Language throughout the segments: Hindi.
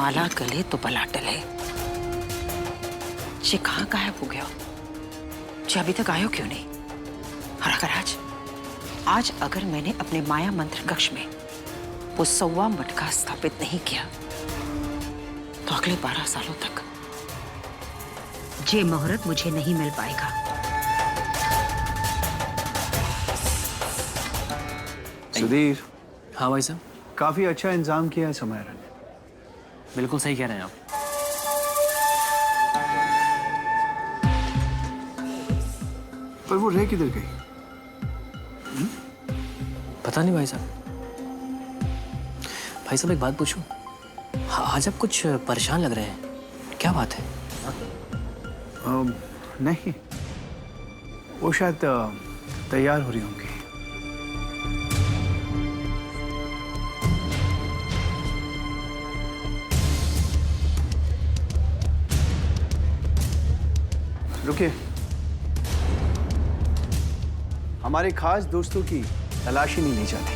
माला गले तो बला टले। ये कहाँ गायब हो गया? ये अभी तक आयो क्यों नहीं? और अगर आज अगर मैंने अपने माया मंत्र कक्ष में वो 125 मटका स्थापित नहीं किया तो अगले 12 सालों तक ये मुहूर्त मुझे नहीं मिल पाएगा। सुधीर। हाँ भाई साहब। काफी अच्छा इंतजाम किया है समायरा ने। बिल्कुल सही कह रहे हैं आप। पर वो रह किधर गई? पता नहीं भाई साहब। भाई साहब एक बात पूछूं? आज आप कुछ परेशान लग रहे हैं, क्या बात है? नहीं, वो शायद तैयार हो रही होंगी। रुकिए, हमारे खास दोस्तों की तलाशी नहीं ली जाती।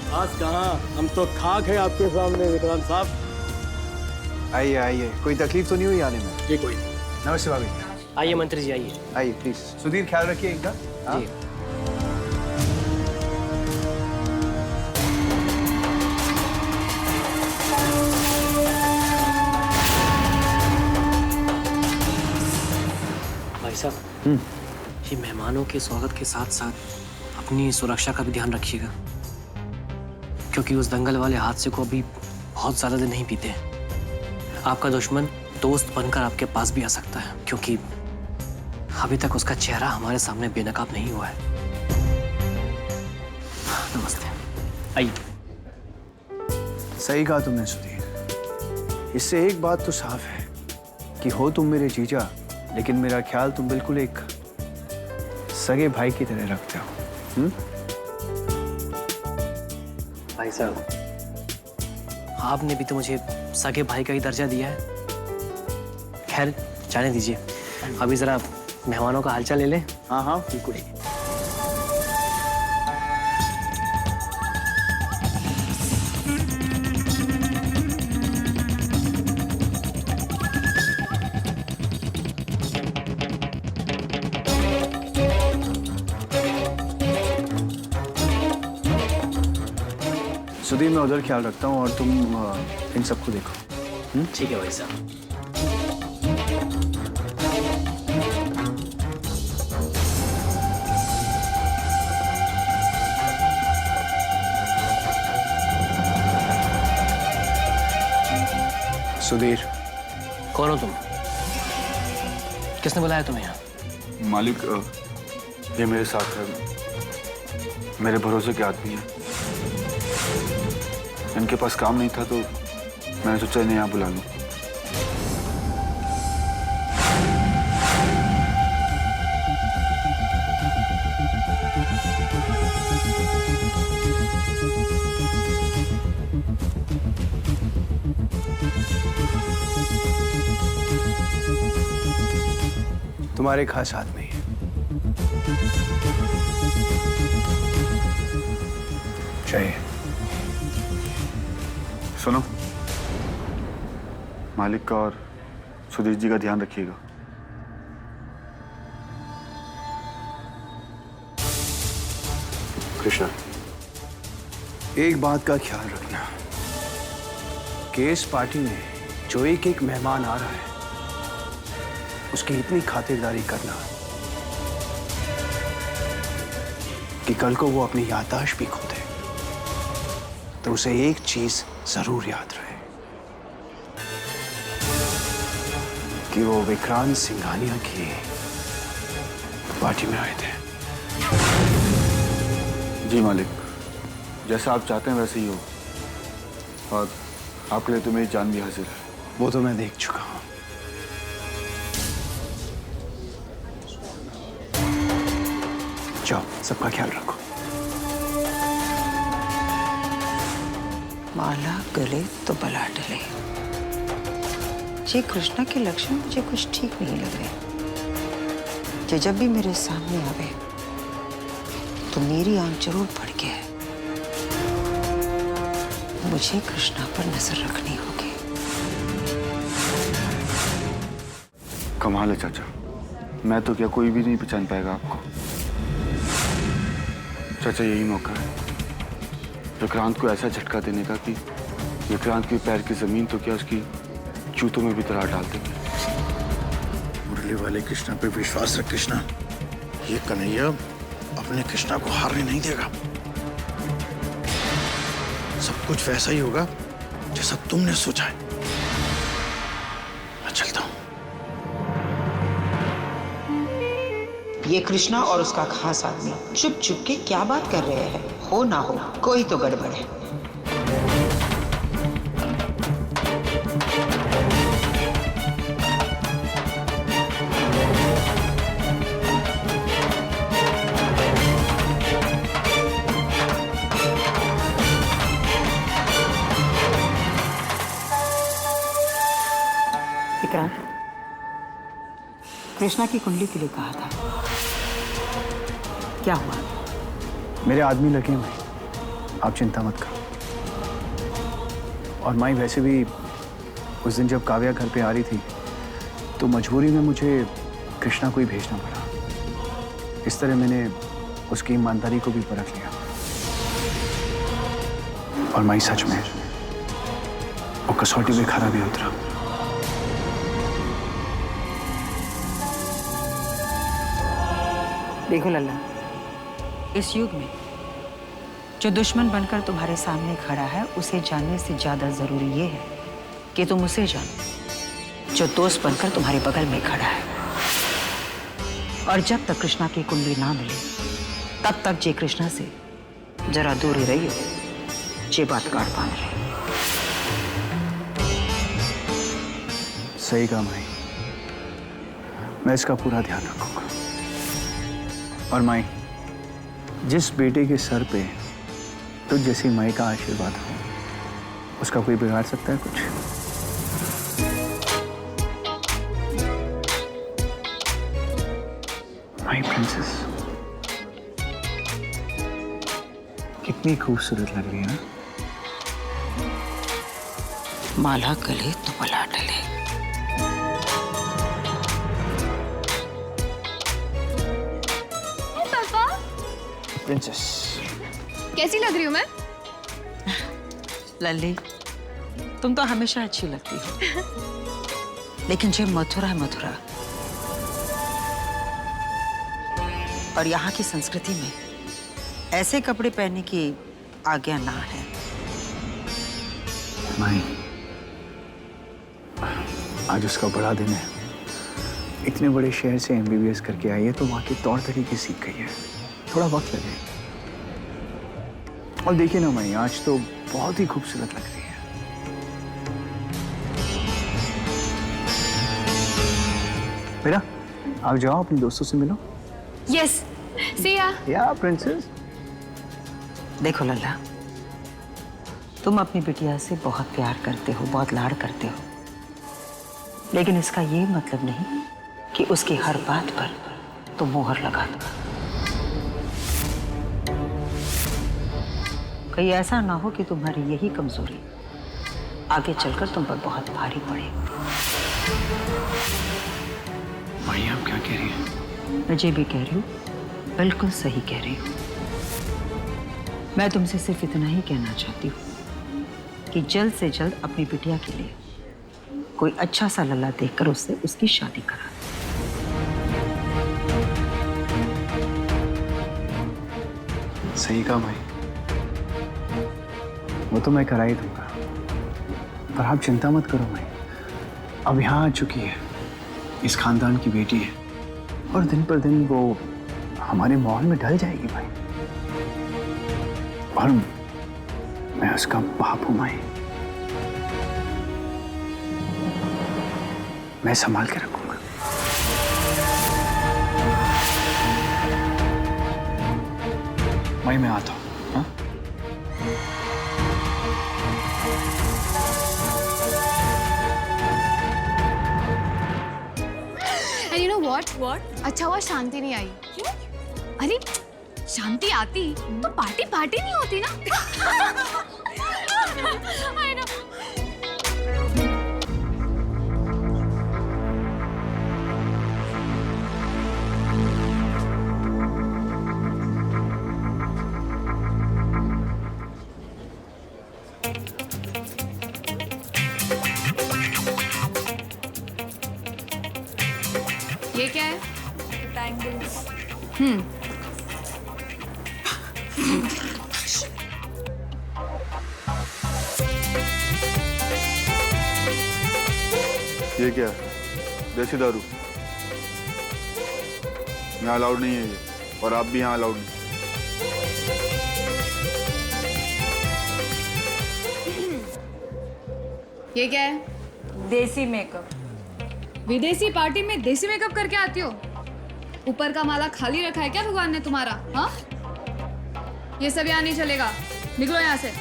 खास कहाँ, हम तो खाक है आपके सामने विक्रांत साहब। आइए आइए, कोई तकलीफ तो नहीं हुई आने में? जी कोई। नमस्ते भाभी। आइए मंत्री जी आइए। आइए प्लीज। सुधीर ख्याल रखिए इनका। जी। भाई साहब, ये मेहमानों के स्वागत के साथ साथ अपनी सुरक्षा का भी ध्यान रखिएगा, क्योंकि उस दंगल वाले हादसे को अभी बहुत ज्यादा दिन नहीं बीते। आपका दुश्मन दोस्त बनकर आपके पास भी आ सकता है, क्योंकि अभी तक उसका चेहरा हमारे सामने बेनकाब नहीं हुआ है। नमस्ते, आइए। सही कहा तुमने सुधीर। इससे एक बात तो साफ है कि हो तुम मेरे जीजा, लेकिन मेरा ख्याल तुम बिल्कुल एक सगे भाई की तरह रखते हो। भाई साहब, आपने भी तो मुझे सगे भाई का ही दर्जा दिया है। खैर जाने दीजिए, अभी जरा मेहमानों का हालचाल ले लें। हाँ हाँ बिल्कुल। सुधीर, मैं उधर ख्याल रखता हूँ और तुम इन सबको देखो। ठीक है भाई साहब। सुधीर। कौन हो तुम? किसने बुलाया तुम्हें यहाँ? मालिक, ये मेरे साथ है, मेरे भरोसे के आदमी है। इनके पास काम नहीं था तो मैंने सोचा इन्हें यहाँ बुला लूं। तुम्हारे खास आदमी है। चाहिए। सुनो, मालिक का और सुधीर जी का ध्यान रखिएगा। कृष्णा, एक बात का ख्याल रखना कि इस पार्टी में जो एक मेहमान आ रहा है उसकी इतनी खातिरदारी करना कि कल को वो अपनी याददाश्त भी खो दे, तो उसे एक चीज जरूर याद रहे कि वो विक्रांत सिंघानिया की पार्टी में आए थे। जी मालिक, जैसा आप चाहते हैं वैसे ही हो, और आपके लिए तो मेरी जान भी हाजिर है। वो तो मैं देख चुका हूं। जाओ, सबका ख्याल रखो। माला गले तो बला टले। ये कृष्णा के लक्षण मुझे कुछ ठीक नहीं लग रहे। जो जब भी मेरे सामने आवे तो मेरी आंख जरूर फड़के है। मुझे कृष्णा पर नजर रखनी होगी। कमाल है चाचा, मैं तो क्या कोई भी नहीं पहचान पाएगा आपको। चाचा यही मौका है विक्रांत को ऐसा झटका देने का कि विक्रांत के पैर की जमीन तो क्या उसकी जूतों में भी दरार डाल देंगे। मुरली वाले कृष्णा पे विश्वास रख कृष्णा, ये कन्हैया अपने कृष्णा को हारने नहीं देगा। सब कुछ वैसा ही होगा जैसा तुमने सोचा है। मैं चलता हूं। ये कृष्णा और उसका खास आदमी चुप चुप के क्या बात कर रहे हैं? हो ना हो कोई तो गड़बड़ है। विक्रांत, कृष्णा की कुंडली के लिए कहा था, क्या हुआ? मेरे आदमी लगे हैं माई, आप चिंता मत करो। और माई वैसे भी उस दिन जब काव्या घर पे आ रही थी तो मजबूरी में मुझे कृष्णा को ही भेजना पड़ा। इस तरह मैंने उसकी ईमानदारी को भी परख लिया। और माई सच में वो कसौटी में खरा भी उतरा। देखो लल्ला, इस युग में जो दुश्मन बनकर तुम्हारे सामने खड़ा है उसे जानने से ज्यादा जरूरी ये है कि तुम उसे जानो जो दोस्त बनकर तुम्हारे बगल में खड़ा है। और जब तक कृष्णा की कुंडली ना मिले तब तक जे कृष्णा से जरा दूर ही रही हो, जे बात काट बांध रही। सही कहा माई, मैं इसका पूरा ध्यान रखूंगा। और माई, जिस बेटे के सर पे तो जैसी माई का आशीर्वाद हो, उसका कोई बिगाड़ सकता है कुछ? माई प्रिंसेस कितनी खूबसूरत लग रही है ना। माला गले तो बला डले। प्रिंसेस कैसी लग रही हूँ मैं? लल्ली, तुम तो हमेशा अच्छी लगती हो, लेकिन जो मथुरा है मथुरा, और यहाँ की संस्कृति में ऐसे कपड़े पहनने की आज्ञा ना है। माई, आज उसका बड़ा दिन है। इतने बड़े शहर से MBBS करके आई है तो वहाँ के तौर तरीके सीख गई है। थोड़ा वक्त लगेगा। और देखिए ना माई, आज तो बहुत ही खूबसूरत लग रही है। बेटा, आप जाओ अपने दोस्तों से मिलो। यस, सी या प्रिंसेस। देखो लल्ला, तुम अपनी बिटिया से बहुत प्यार करते हो, बहुत लाड़ करते हो, लेकिन इसका ये मतलब नहीं कि उसकी हर बात पर तुम मोहर लगा दो। कहीं ऐसा ना हो कि तुम्हारी यही कमजोरी आगे चलकर तुम पर बहुत भारी पड़े। माई, आप क्या कह रही हैं? मैं जो भी कह रही हूँ बिल्कुल सही कह रही हूँ। मैं तुमसे सिर्फ इतना ही कहना चाहती हूँ कि जल्द से जल्द अपनी बिटिया के लिए कोई अच्छा सा लल्ला देखकर उससे उसकी शादी करा। सही कहा माई, वो तो मैं करा ही दूंगा। पर आप चिंता मत करो माई, अब यहाँ आ चुकी है, इस खानदान की बेटी है, और दिन पर दिन वो हमारे माहौल में ढल जाएगी भाई। और मैं उसका बाप हूं माई, मैं संभाल के रखूंगा। माई, मैं आता हूं। हाँ? And you know what? अच्छा हुआ शांति नहीं आई। क्यों? अरे शांति आती तो पार्टी नहीं होती ना। I know. ये क्या है? बैंगल्स। ये क्या? देसी दारू यहाँ अलाउड नहीं है ये, और आप भी यहाँ अलाउड नहीं। ये क्या है? देसी मेकअप। विदेशी पार्टी में देसी मेकअप करके आती हो? ऊपर का माला खाली रखा है क्या भगवान ने तुम्हारा? हाँ, ये सब यहाँ नहीं चलेगा, निकलो यहाँ से।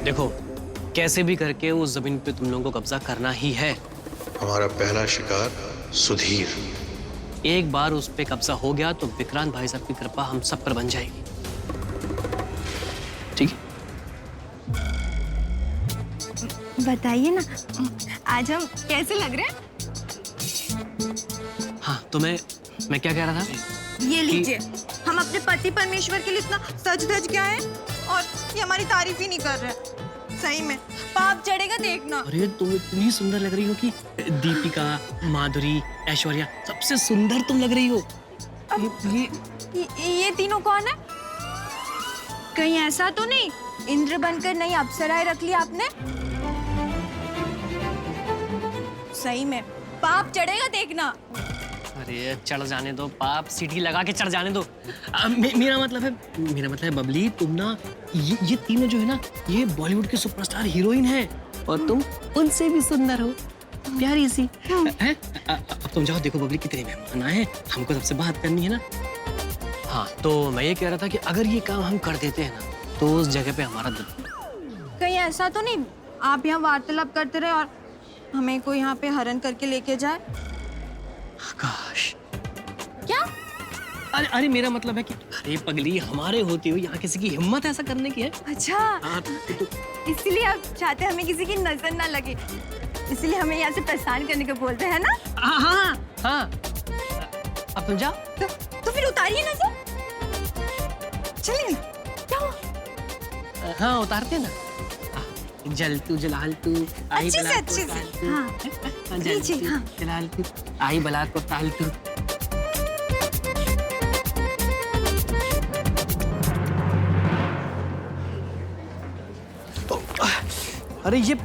देखो, कैसे भी करके उस जमीन पे तुम लोगों को कब्जा करना ही है। हमारा पहला शिकार सुधीर। एक बार उस पे कब्जा हो गया तो विक्रांत भाई साहब की कृपा हम सब पर बन जाएगी। ठीक है? बताइए ना, आज हम कैसे लग रहे हैं? हाँ, तो मैं क्या कह रहा था? ये लीजिए, हम अपने पति परमेश्वर के लिए इतना सज धज गया है और ये हमारी तारीफ ही नहीं कर रहे। सही में पाप चढ़ेगा, देखना। अरे तुम इतनी सुंदर लग रही हो कि दीपिका, माधुरी, ऐश्वर्या, सबसे सुंदर तुम लग रही हो। ये तीनों कौन है? कहीं ऐसा तो नहीं इंद्र बनकर नई अप्सराएं रख ली आपने? सही में पाप चढ़ेगा, देखना। अरे चढ़ जाने दो, पाप सीढ़ी लगा के चढ़ जाने दो। मेरा मतलब है बबली, तुम ना ये तीनों जो है ना, ये बॉलीवुड के सुपरस्टार हीरोइन हैं और तुम उनसे भी सुंदर हो, प्यारी सी हैं। अब तुम जाओ, देखो बबली कितने मेहमान आए हैं, हमको सबसे बात करनी है ना। हाँ, तो मैं ये कह रहा था कि अगर ये काम हम कर देते हैं ना, तो उस जगह पे हमारा कहीं ऐसा तो नहीं आप यहाँ वार्तालाप करते रहे और हमें कोई यहाँ पे हरण करके लेके जाए? काश। क्या? अरे मेरा मतलब है कि अरे पगली, हमारे होते हुए यहाँ किसी की हिम्मत ऐसा करने की है? अच्छा, तो इसलिए आप चाहते हैं हमें किसी की नजर ना लगे, इसलिए हमें यहाँ से प्रस्थान करने को बोलते हैं ना? हाँ। अब तुम जाओ। तो फिर उतारिए नजर। चलिए। क्या हुआ? हाँ, उतारते ना। जल तू जलाल तू आई अच्छे बला से, को अच्छे से। ताल तू। हाँ। जल नीचे, तू हाँ। जलाल तू आई बला को ताल तू। अरे ये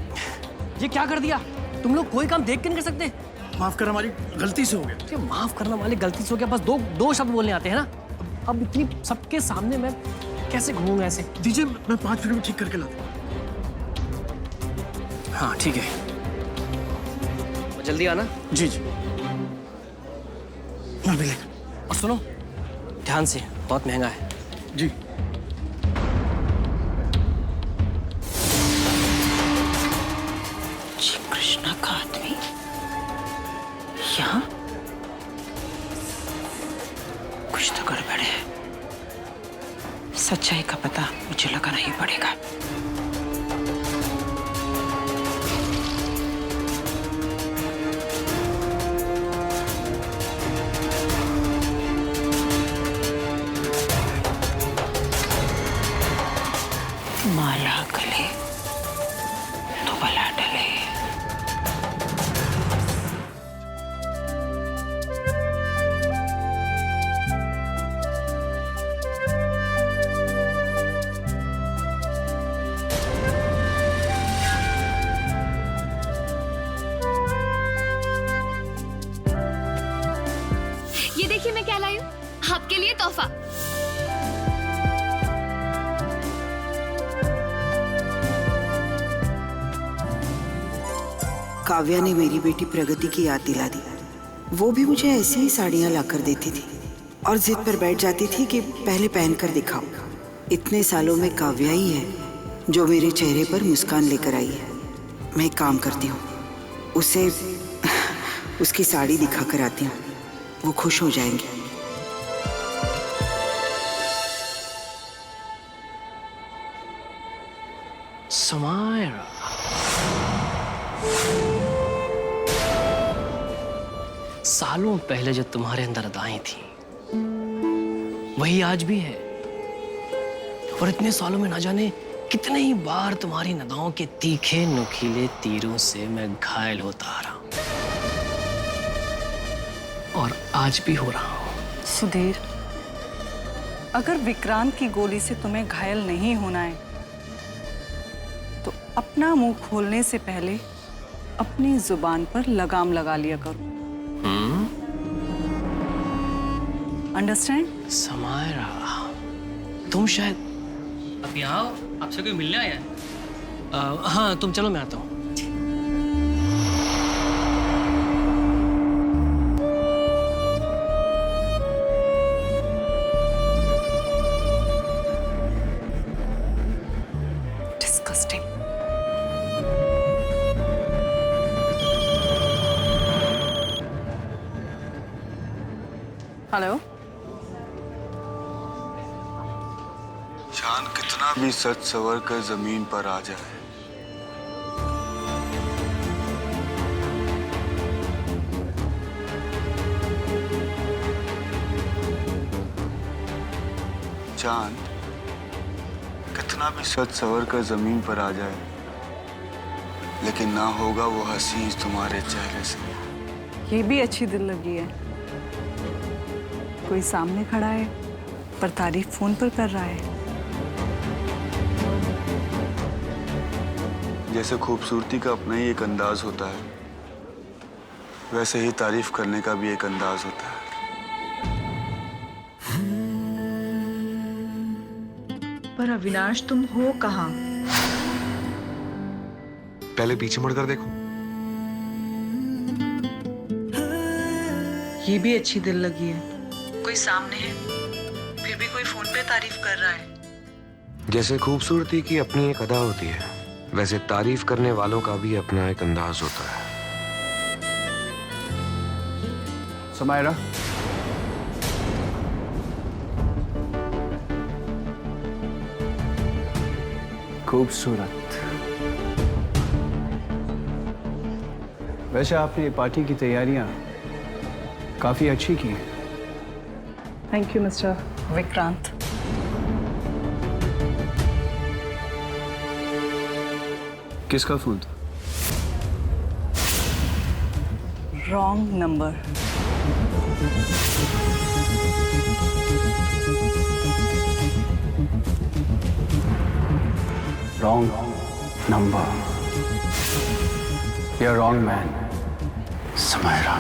क्या कर दिया? तुम लोग कोई काम देख के नहीं कर सकते? माफ कर, हमारी गलती से हो गया। ये माफ करना वाली गलती से हो गया, बस दो शब्द बोलने आते हैं ना। अब इतनी सबके सामने मैं कैसे घूमूंगा ऐसे? दीजिए, मैं 5 मिनट में ठीक करके लाता हूँ। हाँ ठीक है, जल्दी आना। जी। मैं भी लेकर। और सुनो ध्यान से, बहुत महंगा है। जी। श्री कृष्णा का आदमी यहाँ? कुछ तो गड़बड़ है। सच्चाई का पता मुझे लगाना ही पड़ेगा। माला गले तो भला डले। ये देखिए मैं क्या लाई हूँ, आपके लिए तोहफा। काव्या ने मेरी बेटी प्रगति की याद दिला दी। वो भी मुझे ऐसी ही साड़ियाँ लाकर देती थी और जिद पर बैठ जाती थी कि पहले पहनकर दिखाओ। इतने सालों में काव्या ही है जो मेरे चेहरे पर मुस्कान लेकर आई है। मैं एक काम करती हूँ, उसे उसकी साड़ी दिखा कर आती हूँ, वो खुश हो जाएंगे। समायरा, सालों पहले जो तुम्हारे अंदर अदाएं थी वही आज भी है, और इतने सालों में ना जाने कितने ही बार तुम्हारी नदाओं के तीखे नुकीले तीरों से मैं घायल होता आ रहा हूं, और आज भी हो रहा हूं। सुधीर, अगर विक्रांत की गोली से तुम्हें घायल नहीं होना है तो अपना मुंह खोलने से पहले अपनी जुबान पर लगाम लगा लिया करो। अंडरस्टैंड? समायरा, तुम शायद अभी आओ, आपसे कोई मिलने आया है? हाँ, तुम चलो, मैं आता हूँ। डिस्गस्टिंग। हेलो। चांद कितना भी सच सवर कर जमीन पर आ जाए, चांद कितना भी सच सवर कर जमीन पर आ जाए, लेकिन ना होगा वो हंसी तुम्हारे चेहरे से। ये भी अच्छी दिल लगी है। कोई सामने खड़ा है पर तारीफ फोन पर कर रहा है। जैसे खूबसूरती का अपना ही एक अंदाज होता है, वैसे ही तारीफ करने का भी एक अंदाज होता है। पर अविनाश, तुम हो कहाँ? पहले पीछे मुड़कर देखो। ये भी अच्छी दिल लगी है। कोई सामने है, फिर भी कोई फोन पे तारीफ कर रहा है। जैसे खूबसूरती की अपनी एक अदा होती है, वैसे तारीफ करने वालों का भी अपना एक अंदाज होता है। समायरा, खूबसूरत। वैसे आपने पार्टी की तैयारियां काफी अच्छी की हैं। Thank you mister Vikrant. किसका फोन था? Wrong number. रॉन्ग नंबर या रॉन्ग मैन, समायरा।